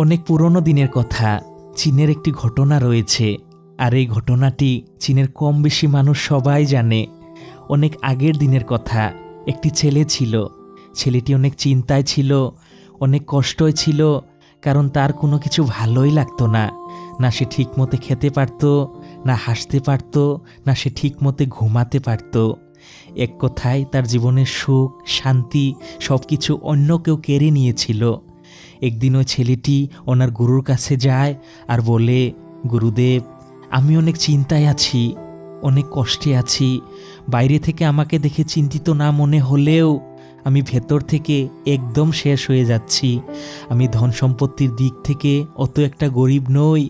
অনেক পুরনো দিনের কথা। চীনের একটি ঘটনা রয়েছে, আর এই ঘটনাটি চীনের কম বেশি মানুষ সবাই জানে। অনেক আগের দিনের কথা। একটি ছেলে ছিল। ছেলেটি অনেক চিন্তায় ছিল, অনেক কষ্টই ছিল, কারণ তার কোনো কিছু ভালোই লাগতো না। না সে ঠিকমতো খেতে পারত, না হাসতে পারত, না সে ঠিকমতো ঘুমাতে পারত। এক কথায় তার জীবনের সুখ শান্তি সব কিছু অন্য কেউ কেড়ে নিয়েছিল। একদিন ওই ছেলেটি ওনার গুরুর কাছে যায় আর বলে, গুরুদেব, আমি অনেক চিন্তায় আছি, অনেক কষ্টে আছি। বাইরে থেকে আমাকে দেখে চিন্তিত না মনে হলেও আমি ভেতর থেকে একদম শেষ হয়ে যাচ্ছি। আমি ধন সম্পত্তির দিক থেকে অত একটা গরিব নই,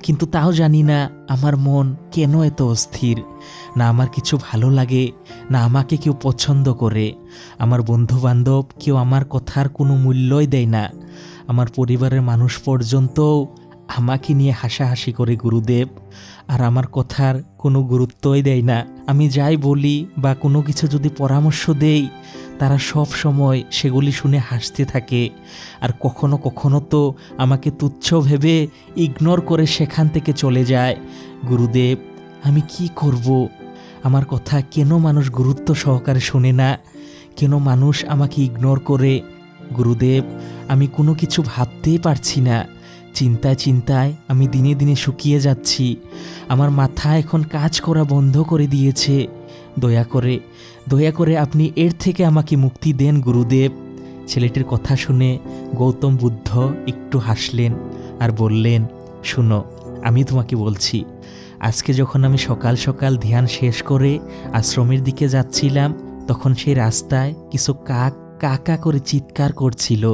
কিন্তু তাও জানি না আমার মন কেন এত অস্থির। না আমার কিছু ভালো লাগে, না আমাকে কেউ পছন্দ করে। আমার বন্ধু বান্ধব কেউ আমার কথার কোনো মূল্যই দেয় না। আমার পরিবারের মানুষ পর্যন্তও আমাকে নিয়ে হাসাহাসি করে গুরুদেব, আর আমার কথার কোনো গুরুত্বই দেয় না। আমি যাই বলি বা কোনো কিছু যদি পরামর্শ দেই, তারা সব সময় সেগুলি শুনে হাসতে থাকে। আর কখনো কখনো তো আমাকে তুচ্ছ ভেবে ইগনোর করে সেখান থেকে চলে যায়। গুরুদেব, আমি কি করব? আমার কথা কেন মানুষ গুরুত্ব সহকারে শোনে না? কেন মানুষ আমাকে ইগনোর করে? গুরুদেব, আমি কোনো কিছু ভাবতেই পারছি না। চিন্তায় চিন্তায় আমি দিনে দিনে শুকিয়ে যাচ্ছি। আমার মাথা এখন কাজ করা বন্ধ করে দিয়েছে। দয়া করে আপনি এর থেকে আমাকে মুক্তি দেন গুরুদেব। ছেলেটির কথা শুনে গৌতম বুদ্ধ একটু হাসলেন আর বললেন, শুনো, আমি তোমাকে বলছি। আজকে যখন আমি সকাল সকাল ধ্যান শেষ করে আশ্রমের দিকে যাচ্ছিলাম, তখন সেই রাস্তায় কিছু কাক কাকা করে চিৎকার করছিল।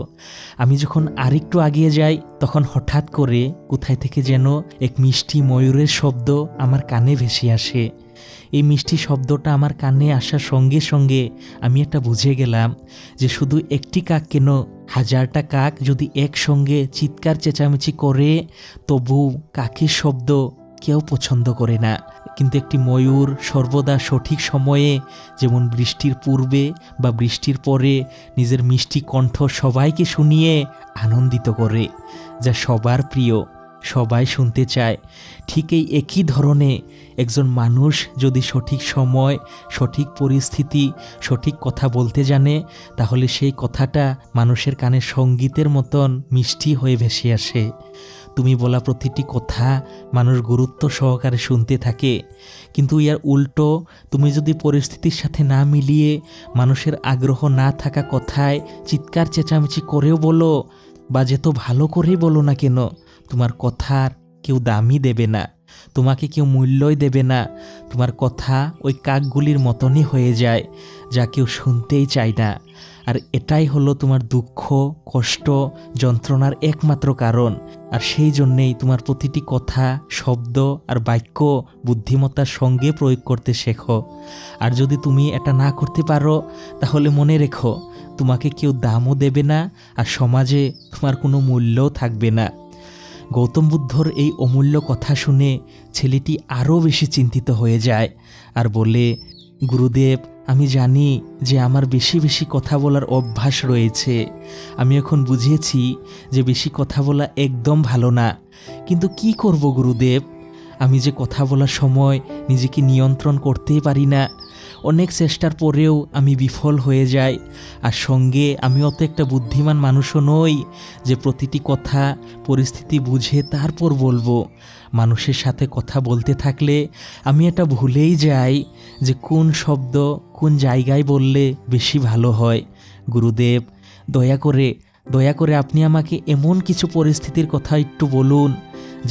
আমি যখন আরেকটু আগিয়ে যাই, তখন হঠাৎ করে কোথায় থেকে যেন এক মিষ্টি ময়ূরের শব্দ আমার কানে ভেসে আসে। এই মিষ্টি শব্দটা আমার কানে আসার সঙ্গে সঙ্গে আমি একটা বুঝে গেলাম যে শুধু একটি কাক কেন, হাজারটা কাক যদি একসঙ্গে চিৎকার চেঁচামেচি করে, তবু কাকের শব্দ কেউ পছন্দ করে না। কিন্তু একটি ময়ূর সর্বদা সঠিক সময়ে, যেমন বৃষ্টির পূর্বে বা বৃষ্টির পরে, নিজের মিষ্টি কণ্ঠ সবাইকে শুনিয়ে আনন্দিত করে, যা সবার প্রিয়, সবাই শুনতে চায়। ঠিক এই একই ধরনে একজন মানুষ যদি সঠিক সময়, সঠিক পরিস্থিতি, সঠিক কথা বলতে জানে, তাহলে সেই কথাটা মানুষের কানে সঙ্গীতের মতন মিষ্টি হয়ে ভেসে আসে। তুমি বলা প্রতিটি কথা মানুষ গুরুত্ব সহকারে শুনতে থাকে। কিন্তু ইয়ার উল্টো, তুমি যদি পরিস্থিতির সাথে না মিলিয়ে মানুষের আগ্রহ না থাকা কথায় চিৎকার চেঁচামেচি করেও বলো, বা যেত ভালো করেই বলো না কেন, তোমার কথার কেউ দামই দেবে না, তোমাকে কেউ মূল্যই দেবে না। তোমার কথা ওই কাকগুলির মতনই হয়ে যায়, যা কেউ শুনতেই চায় না। আর এটাই হলো তোমার দুঃখ, কষ্ট, যন্ত্রণার একমাত্র কারণ। আর সেই জন্যেই তোমার প্রতিটি কথা, শব্দ আর বাক্য বুদ্ধিমত্তার সঙ্গে প্রয়োগ করতে শেখো। আর যদি তুমি এটা না করতে পারো, তাহলে মনে রেখো, তোমাকে কেউ দামও দেবে না, আর সমাজে তোমার কোনো মূল্যও থাকবে না। গৌতম বুদ্ধর এই অমূল্য কথা শুনে ছেলেটি আরও বেশি চিন্তিত হয়ে যায় আর বলে, গুরুদেব, আমি জানি যে আমার বেশি বেশি কথা বলার অভ্যাস রয়েছে। আমি এখন বুঝেছি যে বেশি কথা বলা একদম ভালো না। কিন্তু কি করব গুরুদেব? আমি যে কথা বলার সময় নিজেকে নিয়ন্ত্রণ করতেই পারি না। অনেক চেষ্টার পরেও আমি বিফল হয়ে যাই। আর সঙ্গে আমি অত একটা বুদ্ধিমান মানুষও নই যে প্রতিটি কথা পরিস্থিতি বুঝে তারপর বলবো। মানুষের সাথে কথা বলতে থাকলে আমি এটা ভুলেই যাই যে কোন শব্দ কোন জায়গায় বললে বেশি ভালো হয়। গুরুদেব, দয়া করে আপনি আমাকে এমন কিছু পরিস্থিতির কথা একটু বলুন,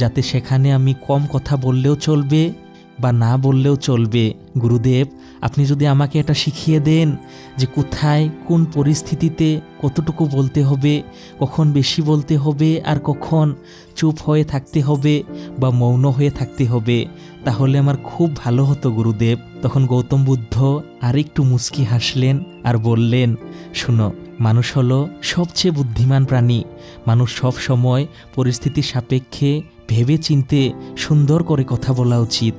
যাতে সেখানে আমি কম কথা বললেও চলবে বা না বললেও চলবে। গুরুদেব, আপনি যদি আমাকে এটা শিখিয়ে দেন যে কোথায় কোন পরিস্থিতিতে কতটুকু বলতে হবে, কখন বেশি বলতে হবে আর কখন চুপ হয়ে থাকতে হবে বা মৌন হয়ে থাকতে হবে, তাহলে আমার খুব ভালো হতো গুরুদেব। তখন গৌতম বুদ্ধ আরেকটু মুচকি হাসলেন আর বললেন, শুনো, মানুষ হলো সবচেয়ে বুদ্ধিমান প্রাণী। মানুষ সব সময় পরিস্থিতির সাপেক্ষে ভেবে চিনতে সুন্দর করে কথা বলা উচিত।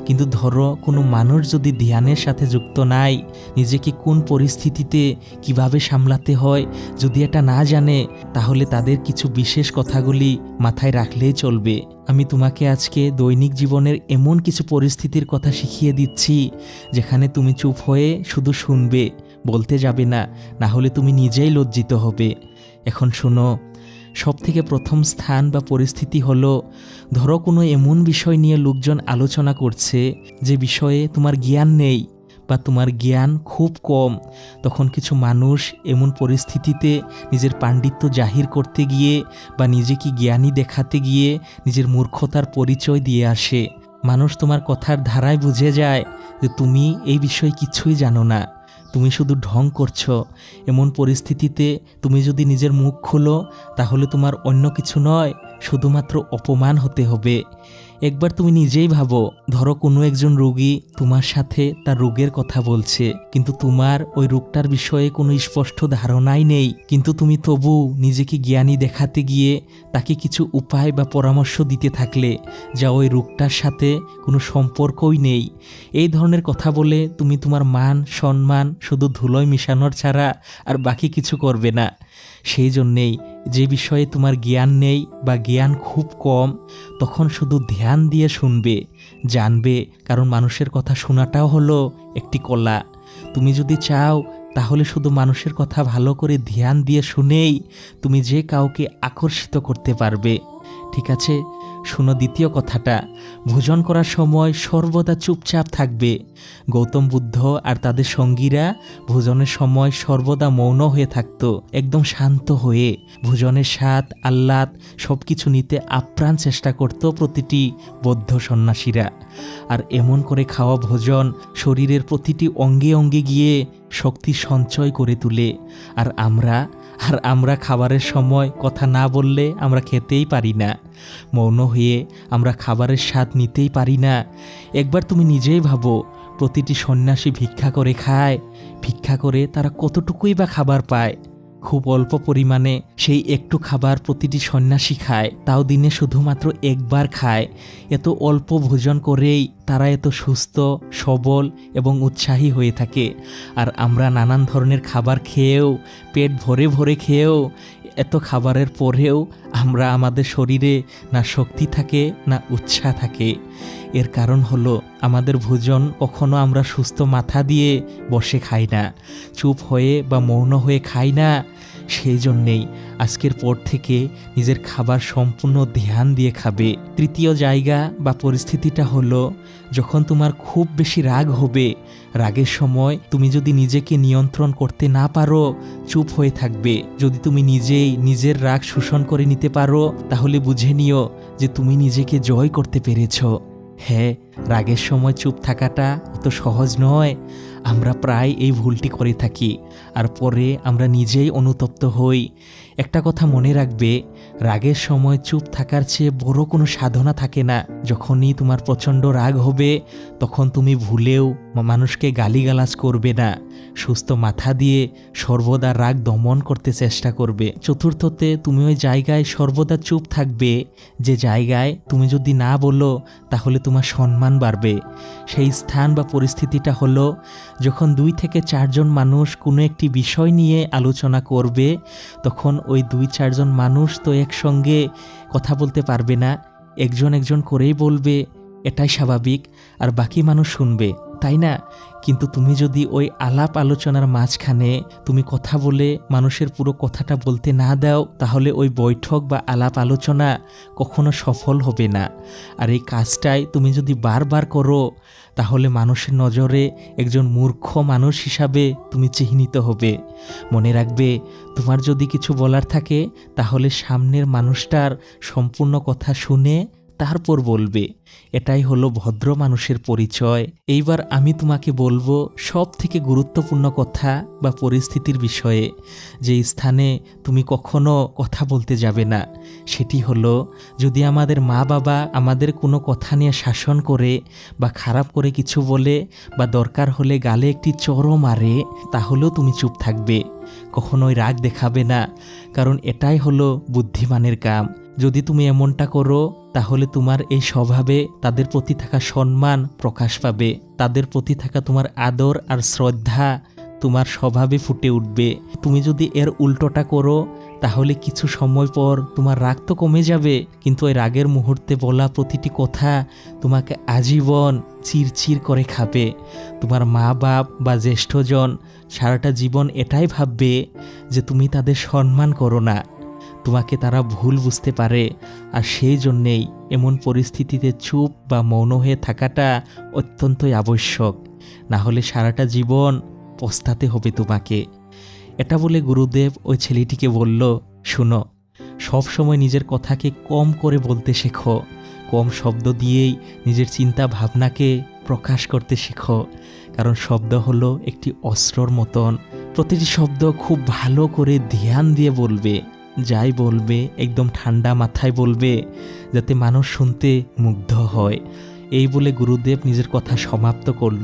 কিন্তু ধরো কোনো মানুষ যদি ধ্যানের সাথে যুক্ত নাই, নিজেকে কোন পরিস্থিতিতে কিভাবে সামলাতে হয় যদি এটা না জানে, তাহলে তাদের কিছু বিশেষ কথাগুলি মাথায় রাখলেই চলবে। আমি তোমাকে আজকে দৈনিক জীবনের এমন কিছু পরিস্থিতির কথা শিখিয়ে দিচ্ছি যেখানে তুমি চুপ হয়ে শুধু শুনবে, বলতে যাবে না, না হলে তুমি নিজেই লজ্জিত হবে। এখন শোনো, সবথেকে প্রথম স্থান বা পরিস্থিতি হলো, ধরো কোনো এমন বিষয় নিয়ে লোকজন আলোচনা করছে যে বিষয়ে তোমার জ্ঞান নেই বা তোমার জ্ঞান খুব কম। তখন কিছু মানুষ এমন পরিস্থিতিতে নিজের পাণ্ডিত্য জাহির করতে গিয়ে বা নিজেকে জ্ঞানী দেখাতে গিয়ে নিজের মূর্খতার পরিচয় দিয়ে আসে। মানুষ তোমার কথার ধারায় বুঝে যায় যে তুমি এই বিষয়ে কিছুই জানো না, তুমি শুধু ঢং করছো। এমন পরিস্থিতিতে তুমি যদি নিজের মুখ খোলো, তাহলে তোমার অন্য কিছু নয়, শুধুমাত্র অপমান হতে হবে। একবার তুমি নিজেই ভাবো, ধরো কোনো একজন রোগী তোমার সাথে তার রোগের কথা বলছে, কিন্তু তোমার ওই রোগটার বিষয়ে কোনো স্পষ্ট ধারণাই নেই, কিন্তু তুমি তবু নিজেকে জ্ঞানী দেখাতে গিয়ে তাকে কিছু উপায় বা পরামর্শ দিতে থাকলে যা ওই রোগটার সাথে কোনো সম্পর্কই নেই। এই ধরনের কথা বলে তুমি তোমার মান সম্মান শুধু ধুলোয় মিশানোর ছাড়া আর বাকি কিছু করবে না। সেই জন্যেই যে বিষয়ে তোমার জ্ঞান নেই বা জ্ঞান খুব কম, তখন শুধু ধ্যান দিয়ে শুনবে, জানবে, কারণ মানুষের কথা শোনাটাও হলো একটি কলা। তুমি যদি চাও তাহলে শুধু মানুষের কথা ভালো করে ধ্যান দিয়ে শুনেই তুমি যে কাউকে আকর্ষিত করতে পারবে। ঠিক আছে, শোনো দ্বিতীয় কথাটা, ভোজন করার সময় সর্বদা চুপচাপ থাকবে। গৌতম বুদ্ধ আর তাদের সঙ্গীরা ভোজনের সময় সর্বদা মৌন হয়ে থাকত, একদম শান্ত হয়ে। ভোজনের স্বাদ আহ্লাদ সব কিছু নিতে আপ্রাণ চেষ্টা করত প্রতিটি বৌদ্ধ সন্ন্যাসীরা। আর এমন করে খাওয়া ভোজন শরীরের প্রতিটি অঙ্গে অঙ্গে গিয়ে শক্তি সঞ্চয় করে তোলে। আর আমরা খাবারের সময় কথা না বললে আমরা খেতেই পারি না, মৌন হয়ে আমরা খাবারের স্বাদ নিতেই পারি না। একবার তুমি নিজেই ভাবো, প্রতিটি সন্ন্যাসী ভিক্ষা করে খায়, ভিক্ষা করে তারা কতটুকুই বা খাবার পায়? খুব অল্প পরিমাণে সেই একটু খাবার প্রতিটি সন্ন্যাসী খায়, তাও দিনে শুধুমাত্র একবার খায়। এত অল্প ভোজন করেই তারা এত সুস্থ সবল এবং উৎসাহী হয়ে থাকে। আর আমরা নানান ধরনের খাবার খেয়েও, পেট ভরে ভরে খেয়েও, এত খাবারের পরেও আমরা আমাদের শরীরে না শক্তি থাকে না উৎসাহ থাকে। এর কারণ হলো আমাদের ভোজন কখনো আমরা সুস্থ মাথা দিয়ে বসে খাই না, চুপ হয়ে বা মৌন হয়ে খাই না। সেই জন্যেই আজকের পর থেকে নিজের খাবার সম্পূর্ণ ধ্যান দিয়ে খাবে। তৃতীয় জায়গা বা পরিস্থিতিটা হলো, যখন তোমার খুব বেশি রাগ হবে, রাগের সময় তুমি যদি নিজেকে নিয়ন্ত্রণ করতে না পারো, চুপ হয়ে থাকবে। যদি তুমি নিজেই নিজের রাগ শোষণ করে নিতে পারো, তাহলে বুঝে নিও যে তুমি নিজেকে জয় করতে পেরেছো। হ্যাঁ, রাগের সময় চুপ থাকাটা অত সহজ নয়। আমরা প্রায় এই ভুলটি করে থাকি, আর পরে আমরা নিজেই অনুতপ্ত হই। একটা কথা মনে রাখবে, রাগের সময় চুপ থাকার চেয়ে বড় কোনো সাধনা থাকে না। যখনই তোমার প্রচণ্ড রাগ হবে, তখন তুমি ভুলেও মানুষকে গালিগালাজ করবে না, সুস্থ মাথা দিয়ে সর্বদা রাগ দমন করতে চেষ্টা করবে। চতুর্থতে, তুমি ওই জায়গায় সর্বদা চুপ থাকবে যে জায়গায় তুমি যদি না বলো তাহলে তোমার সম্মান বাড়বে। সেই স্থান বা পরিস্থিতিটা হলো, যখন 2 থেকে 4 জন মানুষ কোনো একটি বিষয় নিয়ে আলোচনা করবে, তখন ওই 2-4 জন মানুষ তো একসঙ্গে কথা বলতে পারবে না, একজন করেই বলবে, এটাই স্বাভাবিক, আর বাকি মানুষ শুনবে, তাই না? কিন্তু তুমি যদি ওই আলাপ আলোচনার মাঝখানে তুমি কথা বলে মানুষের পুরো কথাটা বলতে না দাও, তাহলে ওই বৈঠক বা আলাপ আলোচনা কখনো সফল হবে না। আর এই কাজটাই তুমি যদি বারবার করো, তাহলে মানুষের নজরে একজন মূর্খ মানুষ হিসাবে তুমি চিহ্নিত হবে। মনে রাখবে, তোমার যদি কিছু বলার থাকে, তাহলে সামনের মানুষটার সম্পূর্ণ কথা শুনে তারপর বলবে। এটাই হলো ভদ্র মানুষের পরিচয়। এইবার আমি তোমাকে বলবো সব থেকে গুরুত্বপূর্ণ কথা বা পরিস্থিতির বিষয়ে, যে স্থানে তুমি কখনো কথা বলতে যাবে না। সেটি হলো, যদি আমাদের মা বাবা আমাদের কোনো কথা নিয়ে শাসন করে বা খারাপ করে কিছু বলে বা দরকার হলে গালে একটি চড়ও মারে, তাহলেও তুমি চুপ থাকবে, কখনোই রাগ দেখাবে না। কারণ এটাই হলো বুদ্ধিমানের কাম। যদি তুমি এমনটা করো, তাহলে তোমার এই স্বভাবে তাদের প্রতি থাকা সম্মান প্রকাশ পাবে, তাদের প্রতি থাকা তোমার আদর আর শ্রদ্ধা তোমার স্বভাবে ফুটে উঠবে। তুমি যদি এর উল্টোটা করো, তাহলে কিছু সময় পর তোমার রাগ তো কমে যাবে, কিন্তু ওই রাগের মুহূর্তে বলা প্রতিটি কথা তোমাকে আজীবন চিরচির করে খাবে। তোমার মা বাপ বা জ্যেষ্ঠজন সারাটা জীবন এটাই ভাববে যে তুমি তাদের সম্মান করো না, তোমাকে তারা ভুল বুঝতে পারে। আর সেই জন্যেই এমন পরিস্থিতিতে চুপ বা মৌন হয়ে থাকাটা অত্যন্তই আবশ্যক, না হলে সারাটা জীবন পস্তাতে হবে তোমাকে। এটা বলে গুরুদেব ওই ছেলেটিকে বলল, শুনো, সব সময় নিজের কথাকে কম করে বলতে শেখো, কম শব্দ দিয়েই নিজের চিন্তা ভাবনাকে প্রকাশ করতে শেখো। কারণ শব্দ হলো একটি অস্ত্রর মতন। প্রতিটি শব্দ খুব ভালো করে ধ্যান দিয়ে বলবে, যাই বলবে একদম ঠান্ডা মাথায় বলবে, যাতে মানুষ শুনতে মুগ্ধ হয়। এই বলে গুরুদেব নিজের কথা সমাপ্ত করল।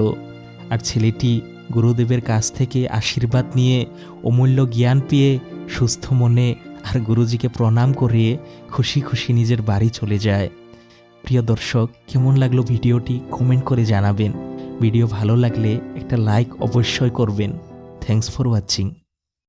আর ছেলেটি গুরুদেবের কাছ থেকে আশীর্বাদ নিয়ে অমূল্য জ্ঞান পেয়ে সুস্থ মনে আর গুরুজিকে প্রণাম করিয়ে খুশি খুশি নিজের বাড়ি চলে যায়। প্রিয় দর্শক, কেমন লাগলো ভিডিওটি কমেন্ট করে জানাবেন। ভিডিও ভালো লাগলে একটা লাইক অবশ্যই করবেন। Thanks for watching.